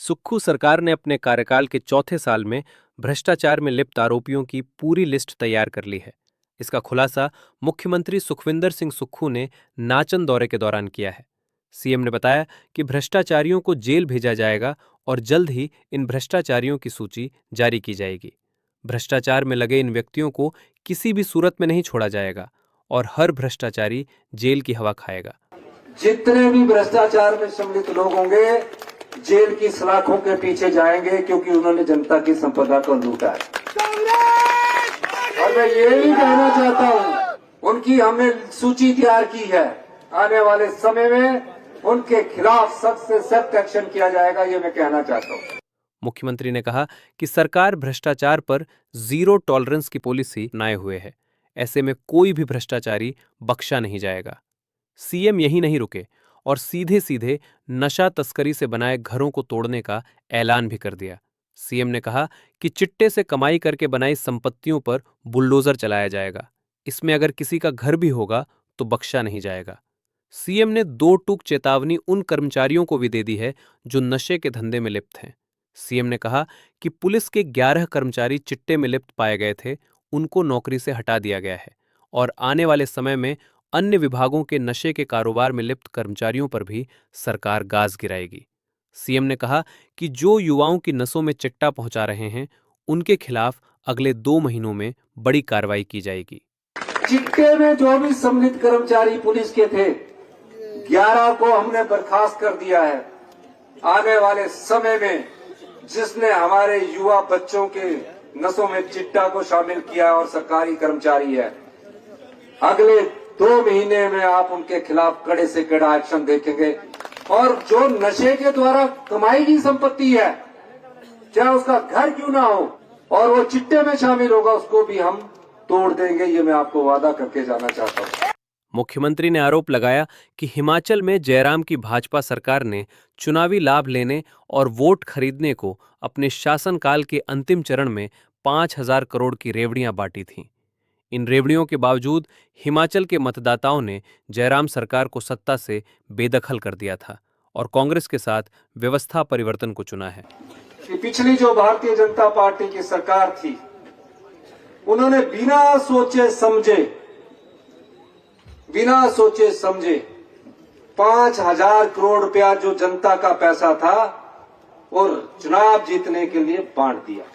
सुक्खू सरकार ने अपने कार्यकाल के चौथे साल में भ्रष्टाचार में लिप्त आरोपियों की पूरी लिस्ट तैयार कर ली है। इसका खुलासा मुख्यमंत्री सुखविंदर सिंह सुक्खू ने नाचन दौरे के दौरान किया है। सीएम ने बताया कि भ्रष्टाचारियों को जेल भेजा जाएगा और जल्द ही इन भ्रष्टाचारियों की सूची जारी की जाएगी। भ्रष्टाचार में लगे इन व्यक्तियों को किसी भी सूरत में नहीं छोड़ा जाएगा और हर भ्रष्टाचारी जेल की हवा खाएगा। जितने भी भ्रष्टाचार में सम्मिलित लोग होंगे जेल की सलाखों के पीछे जाएंगे, क्योंकि उन्होंने जनता की संपदा को लूटा है। और मैं ये भी कहना चाहता हूं, उनकी हमने सूची तैयार की है। आने वाले समय में उनके खिलाफ सख्त से सख्त एक्शन किया जाएगा, ये मैं कहना चाहता हूं। मुख्यमंत्री ने कहा कि सरकार भ्रष्टाचार पर जीरो टॉलरेंस की पॉलिसी अपनाए हुए है। ऐसे में कोई भी भ्रष्टाचारी बख्शा नहीं जाएगा। सीएम यही नहीं रुके और सीधे सीधे नशा तस्करी से बनाए घरों को तोड़ने का ऐलान भी कर दिया। सीएम ने कहा कि चिट्टे से कमाई करके बनाई संपत्तियों पर बुलडोजर चलाया जाएगा। इसमें अगर किसी का घर भी होगा तो बख्शा नहीं जाएगा। सीएम ने 2 टूक चेतावनी उन कर्मचारियों को भी दे दी है जो नशे के धंधे में लिप्त हैं। सीएम ने कहा कि पुलिस के 11 कर्मचारी चिट्टे में लिप्त पाए गए थे, उनको नौकरी से हटा दिया गया है और आने वाले समय में अन्य विभागों के नशे के कारोबार में लिप्त कर्मचारियों पर भी सरकार गाज गिराएगी। सीएम ने कहा कि जो युवाओं की नसों में चिट्टा पहुंचा रहे हैं, उनके खिलाफ अगले 2 महीनों में बड़ी कार्रवाई की जाएगी। चिट्टे में जो भी सम्मिलित कर्मचारी पुलिस के थे, 11 को हमने बर्खास्त कर दिया है। आने वाले समय में जिसने हमारे युवा बच्चों के नसों में चिट्टा को शामिल किया और सरकारी कर्मचारी है, अगले 2 महीने में आप उनके खिलाफ कड़े से कड़ा एक्शन देखेंगे। और जो नशे के द्वारा कमाई की संपत्ति है, चाहे उसका घर क्यों ना हो, और वो चिट्टे में शामिल होगा, उसको भी हम तोड़ देंगे, ये मैं आपको वादा करके जाना चाहता हूँ। मुख्यमंत्री ने आरोप लगाया कि हिमाचल में जयराम की भाजपा सरकार ने चुनावी लाभ लेने और वोट खरीदने को अपने शासनकाल के अंतिम चरण में 5,000 करोड़ की रेवड़ियां बांटी थीं। इन रेवड़ियों के बावजूद हिमाचल के मतदाताओं ने जयराम सरकार को सत्ता से बेदखल कर दिया था और कांग्रेस के साथ व्यवस्था परिवर्तन को चुना है। पिछली जो भारतीय जनता पार्टी की सरकार थी, उन्होंने बिना सोचे समझे 5,000 करोड़ रुपया जो जनता का पैसा था और चुनाव जीतने के लिए बांट दिया।